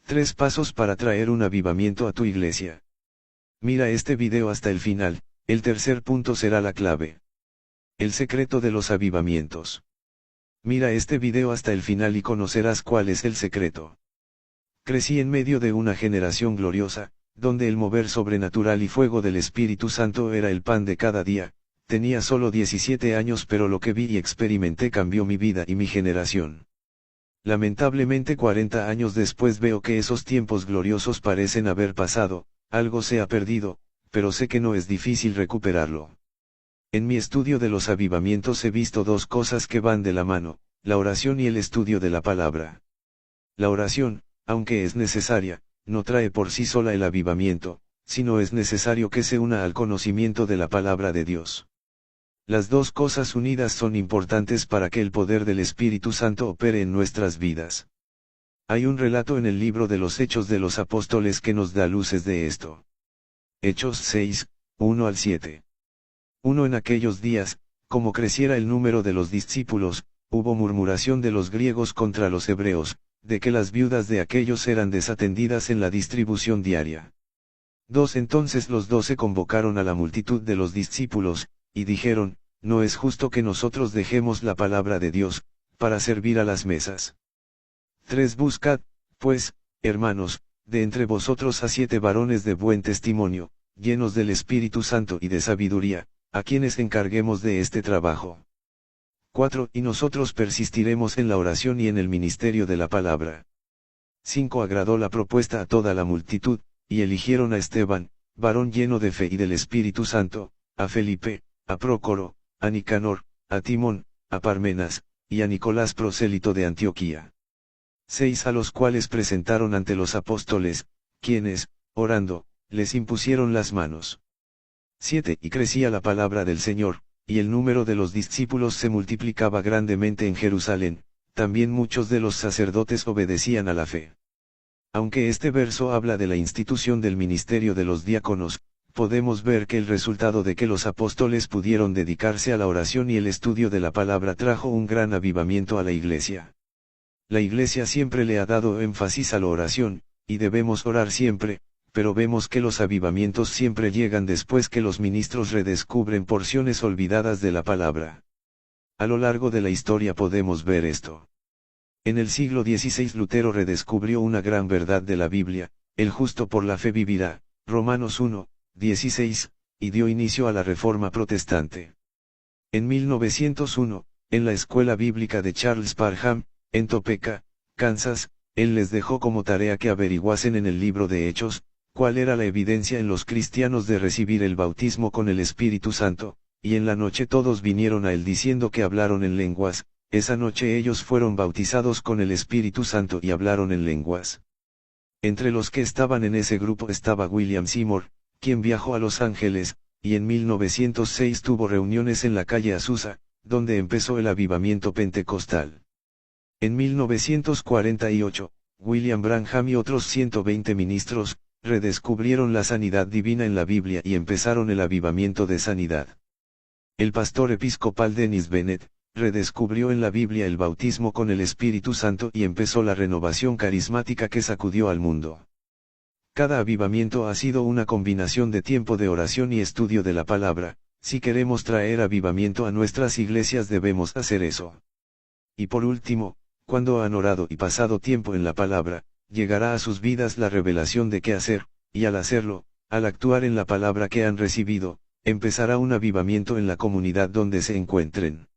3 pasos para traer un avivamiento a tu iglesia. Mira este video hasta el final, el tercer punto será la clave. El secreto de los avivamientos. Mira este video hasta el final y conocerás cuál es el secreto. Crecí en medio de una generación gloriosa, donde el mover sobrenatural y fuego del Espíritu Santo era el pan de cada día. Tenía solo 17 años, pero lo que vi y experimenté cambió mi vida y mi generación. Lamentablemente 40 años después veo que esos tiempos gloriosos parecen haber pasado, algo se ha perdido, pero sé que no es difícil recuperarlo. En mi estudio de los avivamientos he visto 2 cosas que van de la mano, la oración y el estudio de la palabra. La oración, aunque es necesaria, no trae por sí sola el avivamiento, sino es necesario que se una al conocimiento de la palabra de Dios. Las 2 cosas unidas son importantes para que el poder del Espíritu Santo opere en nuestras vidas. Hay un relato en el libro de los Hechos de los Apóstoles que nos da luces de esto. Hechos 6, 1 al 7. En aquellos días, como creciera el número de los discípulos, hubo murmuración de los griegos contra los hebreos, de que las viudas de aquellos eran desatendidas en la distribución diaria. Entonces los 12 convocaron a la multitud de los discípulos, y dijeron, no es justo que nosotros dejemos la palabra de Dios, para servir a las mesas. 3 Buscad, pues, hermanos, de entre vosotros a 7 varones de buen testimonio, llenos del Espíritu Santo y de sabiduría, a quienes encarguemos de este trabajo. 4 Y nosotros persistiremos en la oración y en el ministerio de la palabra. 5 Agradó la propuesta a toda la multitud, y eligieron a Esteban, varón lleno de fe y del Espíritu Santo, a Felipe, a Prócoro, a Nicanor, a Timón, a Parmenas, y a Nicolás prosélito de Antioquía. 6 A los cuales presentaron ante los apóstoles, quienes, orando, les impusieron las manos. 7 Y crecía la palabra del Señor, y el número de los discípulos se multiplicaba grandemente en Jerusalén, también muchos de los sacerdotes obedecían a la fe. Aunque este verso habla de la institución del ministerio de los diáconos, podemos ver que el resultado de que los apóstoles pudieron dedicarse a la oración y el estudio de la palabra trajo un gran avivamiento a la iglesia. La iglesia siempre le ha dado énfasis a la oración, y debemos orar siempre, pero vemos que los avivamientos siempre llegan después que los ministros redescubren porciones olvidadas de la palabra. A lo largo de la historia podemos ver esto. En el siglo XVI Lutero redescubrió una gran verdad de la Biblia, el justo por la fe vivirá, Romanos 1, 16, y dio inicio a la Reforma Protestante. En 1901, en la escuela bíblica de Charles Parham, en Topeka, Kansas, él les dejó como tarea que averiguasen en el libro de Hechos, cuál era la evidencia en los cristianos de recibir el bautismo con el Espíritu Santo, y en la noche todos vinieron a él diciendo que hablaron en lenguas. Esa noche ellos fueron bautizados con el Espíritu Santo y hablaron en lenguas. Entre los que estaban en ese grupo estaba William Seymour, quien viajó a Los Ángeles, y en 1906 tuvo reuniones en la calle Azusa, donde empezó el avivamiento pentecostal. En 1948, William Branham y otros 120 ministros, redescubrieron la sanidad divina en la Biblia y empezaron el avivamiento de sanidad. El pastor episcopal Dennis Bennett, redescubrió en la Biblia el bautismo con el Espíritu Santo y empezó la renovación carismática que sacudió al mundo. Cada avivamiento ha sido una combinación de tiempo de oración y estudio de la palabra. Si queremos traer avivamiento a nuestras iglesias debemos hacer eso. Y por último, cuando han orado y pasado tiempo en la palabra, llegará a sus vidas la revelación de qué hacer, y al hacerlo, al actuar en la palabra que han recibido, empezará un avivamiento en la comunidad donde se encuentren.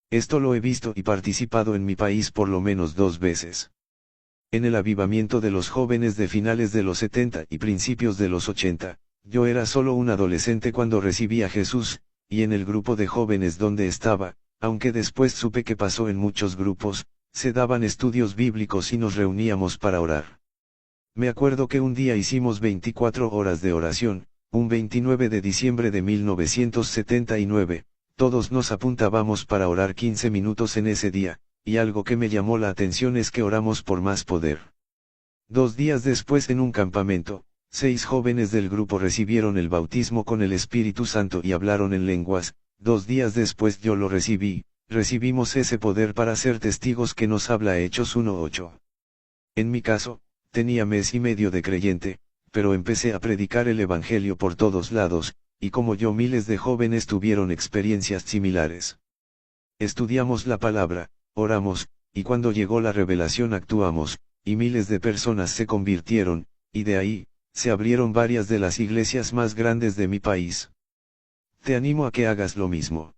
Esto lo he visto y participado en mi país por lo menos 2 veces. En el avivamiento de los jóvenes de finales de los 70 y principios de los 80, yo era solo un adolescente cuando recibí a Jesús, y en el grupo de jóvenes donde estaba, aunque después supe que pasó en muchos grupos, se daban estudios bíblicos y nos reuníamos para orar. Me acuerdo que un día hicimos 24 horas de oración, un 29 de diciembre de 1979, todos nos apuntábamos para orar 15 minutos en ese día, y algo que me llamó la atención es que oramos por más poder. 2 días después en un campamento, 6 jóvenes del grupo recibieron el bautismo con el Espíritu Santo y hablaron en lenguas. 2 días después yo lo recibimos ese poder para ser testigos que nos habla Hechos 1:8. En mi caso, tenía mes y medio de creyente, pero empecé a predicar el Evangelio por todos lados, y como yo miles de jóvenes tuvieron experiencias similares. Estudiamos la palabra, oramos, y cuando llegó la revelación actuamos, y miles de personas se convirtieron, y de ahí, se abrieron varias de las iglesias más grandes de mi país. Te animo a que hagas lo mismo.